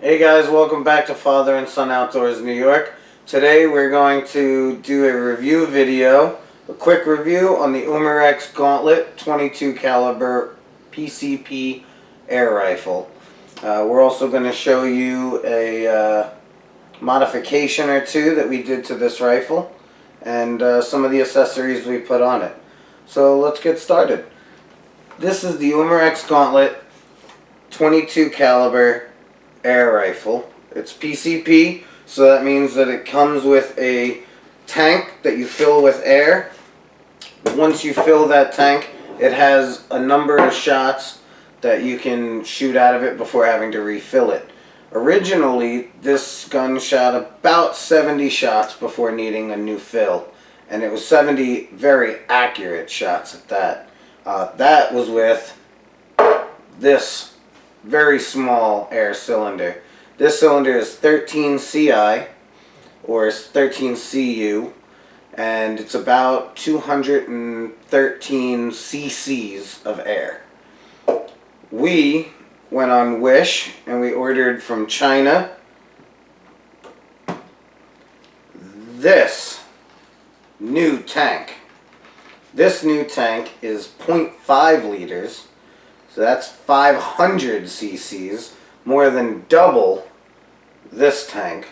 Hey guys, welcome back to Father and Son Outdoors New York. Today we're going to do a review video, a quick review on the Umerax Gauntlet 22 caliber PCP Air Rifle. We're also going to show you a modification or two that we did to this rifle and some of the accessories we put on it. So let's get started. This is the Umerax Gauntlet 22 caliber air rifle. It's PCP, so that means that it comes with a tank that you fill with air. Once you fill that tank, it has a number of shots that you can shoot out of it before having to refill it. Originally, this gun shot about 70 shots before needing a new fill, and it was 70 very accurate shots at that. That was with this very small air cylinder. This cylinder is 13 CI or 13 CU, and it's about 213 cc's of air. We went on Wish and we ordered from China this new tank. This new tank is 0.5 liters. So that's 500 cc's, more than double this tank.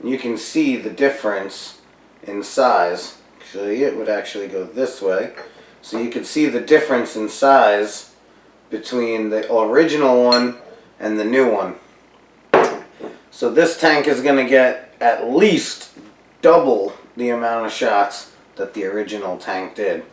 You can see the difference in size. Actually, it would actually go this way. So you can see the difference in size between the original one and the new one. So this tank is going to get at least double the amount of shots that the original tank did.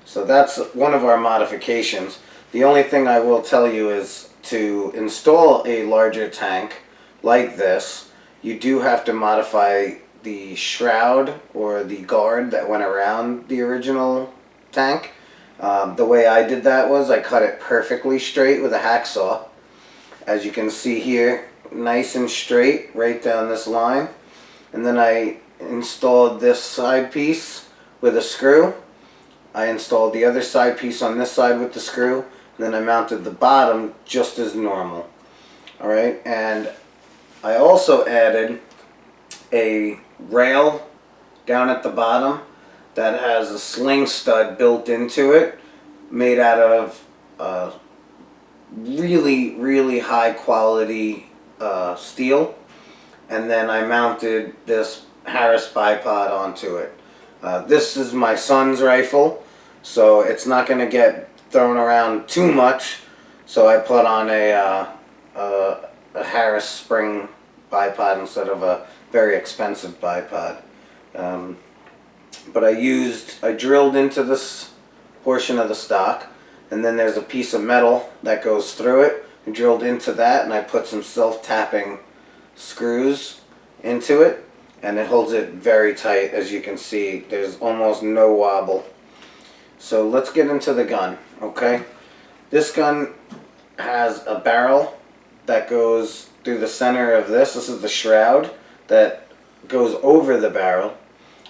So that's one of our modifications. The only thing I will tell you is to install a larger tank like this, you do have to modify the shroud or the guard that went around the original tank. The way I did that was I cut it perfectly straight with a hacksaw. As you can see here, nice and straight right down this line. And then I installed this side piece with a screw. I installed the other side piece on this side with the screw. Then I mounted the bottom just as normal. Alright, and I also added a rail down at the bottom that has a sling stud built into it, made out of really high quality steel. And then I mounted this Harris bipod onto it. This is my son's rifle, so it's not going to get thrown around too much, so I put on a Harris spring bipod instead of a very expensive bipod. But I drilled into this portion of the stock, and then there's a piece of metal that goes through it. I drilled into that, and I put some self-tapping screws into it, and it holds it very tight. As you can see, there's almost no wobble. So let's get into the gun, okay? This gun has a barrel that goes through the center of this. This is the shroud that goes over the barrel.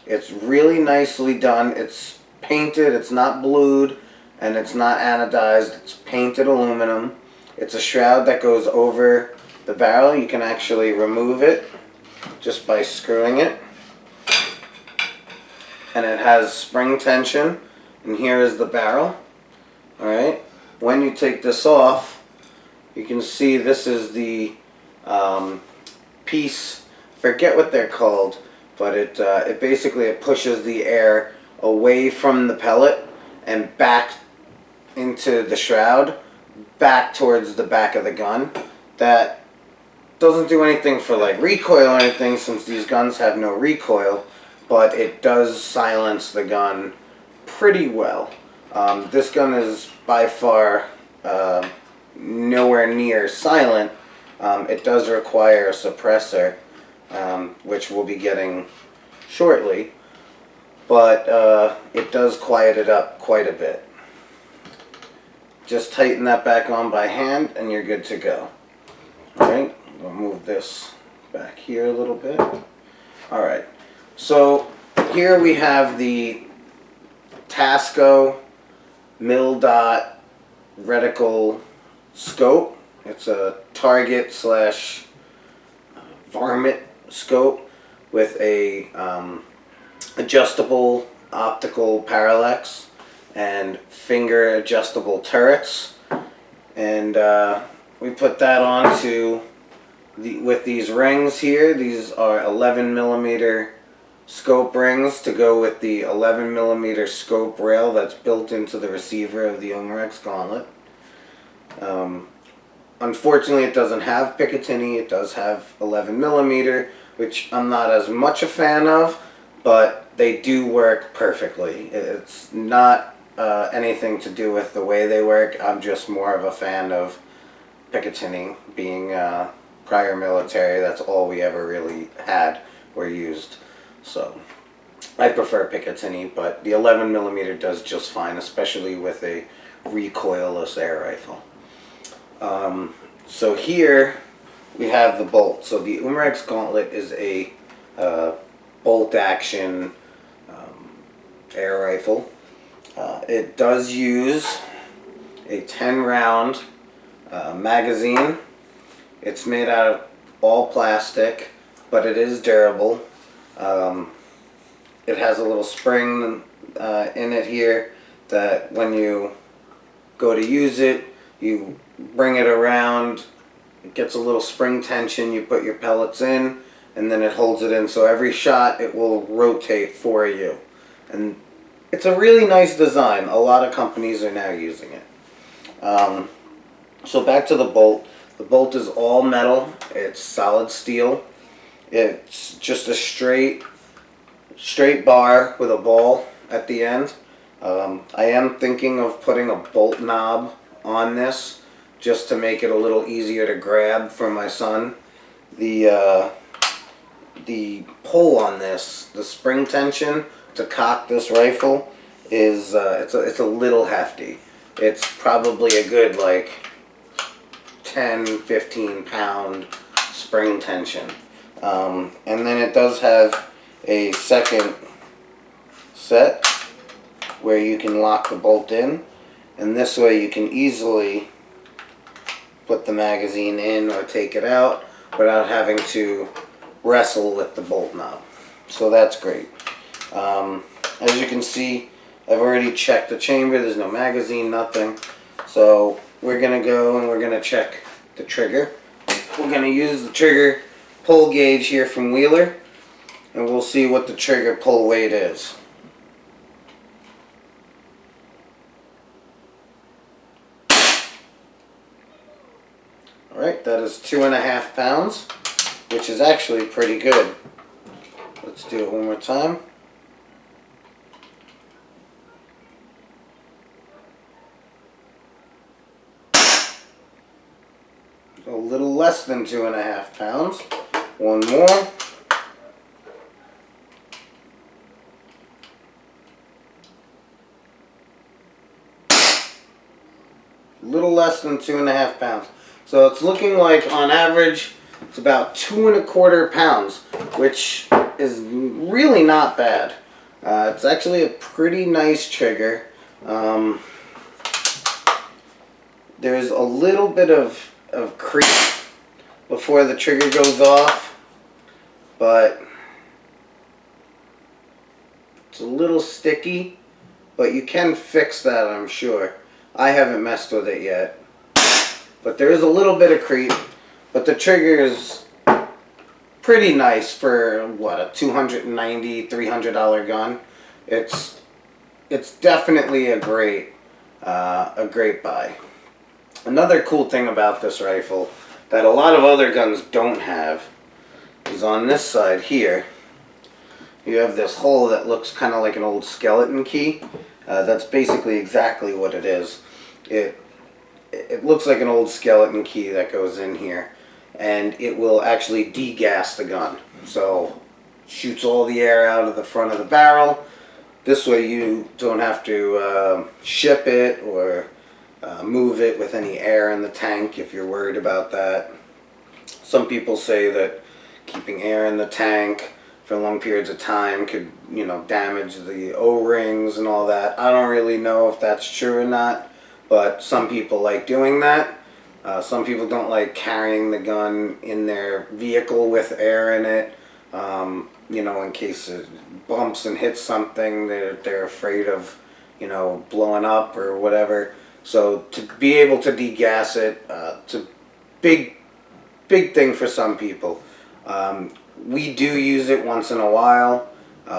It's really nicely done. It's painted, it's not blued, and it's not anodized. It's painted aluminum. It's a shroud that goes over the barrel. You can actually remove it just by screwing it. And it has spring tension. And here is the barrel. Alright, when you take this off, you can see this is the piece, forget what they're called, but it basically pushes the air away from the pellet and back into the shroud, back towards the back of the gun. That doesn't do anything for like recoil or anything, since these guns have no recoil, but it does silence the gun pretty well. This gun is by far nowhere near silent. It does require a suppressor, which we'll be getting shortly, but it does quiet it up quite a bit. Just tighten that back on by hand and you're good to go. Alright, we'll move this back here a little bit. Alright, so here we have the Tasco mil-dot reticle scope. It's a target slash varmint scope with a adjustable optical parallax and finger adjustable turrets, and we put that onto with these rings here. These are 11 millimeter scope rings to go with the 11 millimeter scope rail that's built into the receiver of the Umerax Gauntlet. Unfortunately, it doesn't have Picatinny. It does have 11 millimeter, which I'm not as much a fan of, but they do work perfectly. It's not anything to do with the way they work. I'm just more of a fan of Picatinny. Being prior military, that's all we ever really had or used. So I prefer Picatinny, but the 11 millimeter does just fine, especially with a recoilless air rifle. So here we have the bolt. So the Umerax Gauntlet is a bolt action air rifle. It does use a 10 round magazine. It's made out of all plastic, but it is durable. It has a little spring in it here that when you go to use it, you bring it around, it gets a little spring tension, you put your pellets in, and then it holds it in. So every shot it will rotate for you. And it's a really nice design. A lot of companies are now using it. So back to the bolt. The bolt is all metal. It's solid steel. It's just a straight bar with a ball at the end. I am thinking of putting a bolt knob on this just to make it a little easier to grab for my son. The pull on this, the spring tension to cock this rifle is it's a little hefty. It's probably a good like 10-15 pound spring tension. And then it does have a second set where you can lock the bolt in, and this way you can easily put the magazine in or take it out without having to wrestle with the bolt knob. So that's great. As you can see, I've already checked the chamber. There's no magazine, nothing. So we're gonna go and we're gonna check the trigger. We're gonna use the trigger pull gauge here from Wheeler, and we'll see what the trigger pull weight is. Alright, that is 2.5 pounds, which is actually pretty good. Let's do it one more time. A little less than 2.5 pounds. One more. A little less than 2.5 pounds. So it's looking like on average it's about 2.25 pounds, which is really not bad. It's actually a pretty nice trigger. There's a little bit of creep before the trigger goes off, but it's a little sticky, but you can fix that, I'm sure. I haven't messed with it yet, but there is a little bit of creep, but the trigger is pretty nice for what, a $290, $300 gun. It's definitely a great buy. Another cool thing about this rifle that a lot of other guns don't have is on this side here. You have this hole that looks kind of like an old skeleton key. That's basically exactly what it is. It looks like an old skeleton key that goes in here, and it will actually degas the gun. So shoots all the air out of the front of the barrel. This way you don't have to ship it or move it with any air in the tank if you're worried about that. Some people say that keeping air in the tank for long periods of time could, you know, damage the O-rings and all that. I don't really know if that's true or not, but some people like doing that. Some people don't like carrying the gun in their vehicle with air in it. You know, in case it bumps and hits something, they're afraid of, you know, blowing up or whatever. So to be able to degas it, it's a big thing for some people. We do use it once in a while,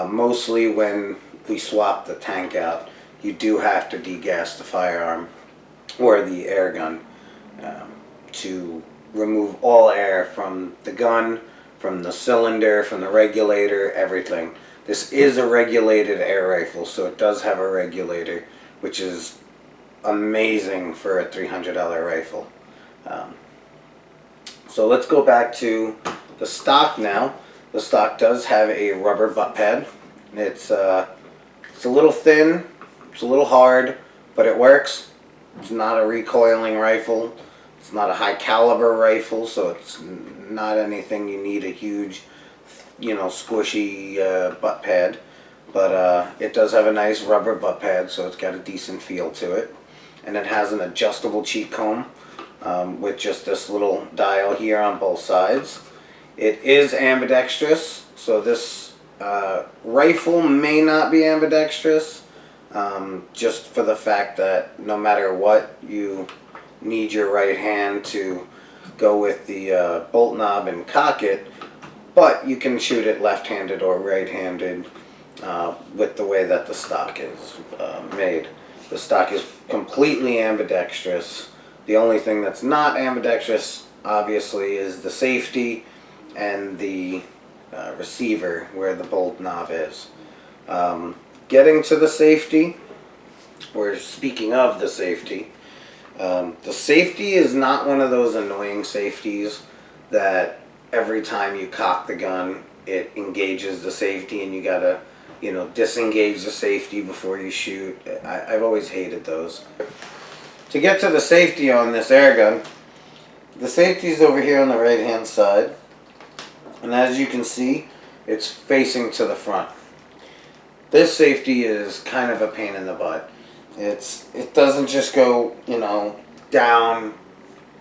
mostly when we swap the tank out. You do have to degas the firearm or the air gun to remove all air from the gun, from the cylinder, from the regulator, everything. This is a regulated air rifle, so it does have a regulator, which is amazing for a $300 rifle. So let's go back to the stock now. The stock does have a rubber butt pad. It's a little thin, it's a little hard, but it works. It's not a recoiling rifle. It's not a high caliber rifle, so it's not anything you need a huge, you know, squishy butt pad. But it does have a nice rubber butt pad, so it's got a decent feel to it. And it has an adjustable cheek comb with just this little dial here on both sides. It is ambidextrous, so this rifle may not be ambidextrous, just for the fact that no matter what, you need your right hand to go with the bolt knob and cock it, but you can shoot it left-handed or right-handed with the way that the stock is made. The stock is completely ambidextrous. The only thing that's not ambidextrous, obviously, is the safety and the receiver where the bolt knob is. Getting to the safety, or speaking of the safety is not one of those annoying safeties that every time you cock the gun it engages the safety and you gotta, you know, disengage the safety before you shoot. I've always hated those. To get to the safety on this air gun, the safety is over here on the right hand side, and as you can see, it's facing to the front. This safety is kind of a pain in the butt. It doesn't just go, you know, down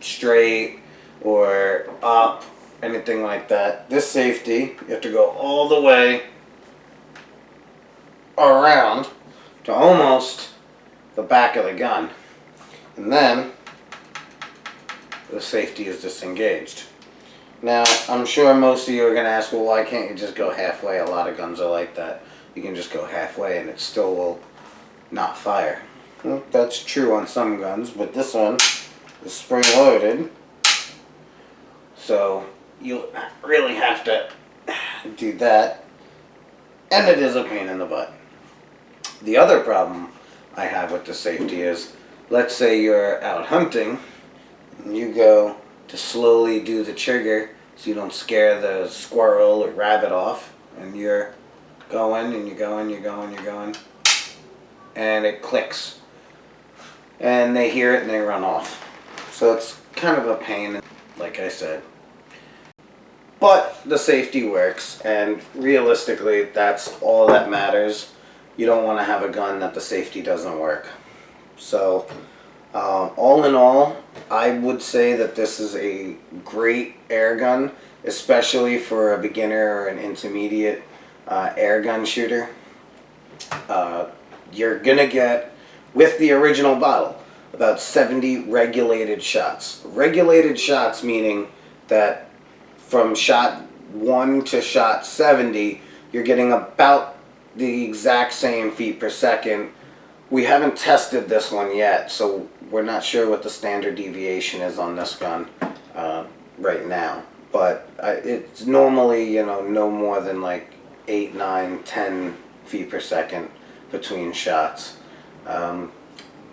straight or up, anything like that. This safety, you have to go all the way around to almost the back of the gun, and then the safety is disengaged. Now, I'm sure most of you are going to ask, well, why can't you just go halfway? A lot of guns are like that. You can just go halfway and it still will not fire. Well, that's true on some guns, but this one is spring-loaded, so you'll really have to do that, and it is a pain in the butt. The other problem I have with the safety is, let's say you're out hunting, and you go to slowly do the trigger so you don't scare the squirrel or rabbit off, and you're going, and you're going, you're going, you're going, and it clicks. And they hear it and they run off. So it's kind of a pain, like I said. But the safety works, and realistically, that's all that matters. You don't want to have a gun that the safety doesn't work. So, all in all, I would say that this is a great air gun, especially for a beginner or an intermediate air gun shooter. You're gonna get, with the original bottle, about 70 regulated shots. Regulated shots meaning that from shot 1 to shot 70, you're getting about the exact same feet per second. We haven't tested this one yet, so we're not sure what the standard deviation is on this gun right now. But it's normally, you know, no more than like 8, 9, 10 feet per second between shots.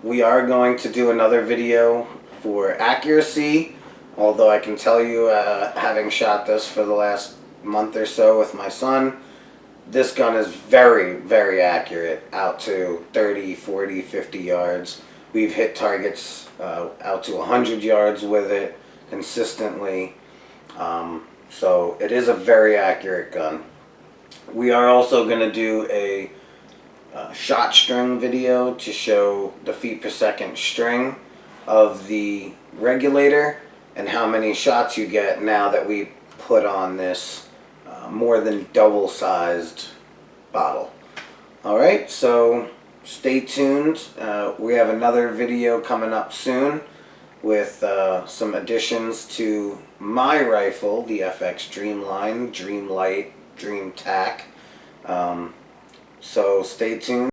We are going to do another video for accuracy, although I can tell you, having shot this for the last month or so with my son, this gun is very, very accurate out to 30, 40, 50 yards. We've hit targets out to 100 yards with it consistently. So it is a very accurate gun. We are also going to do a shot string video to show the feet per second string of the regulator and how many shots you get now that we put on this more than double-sized bottle. Alright, so stay tuned. We have another video coming up soon with some additions to my rifle, the FX Dreamline, Dreamlight, Dream Tac. So stay tuned.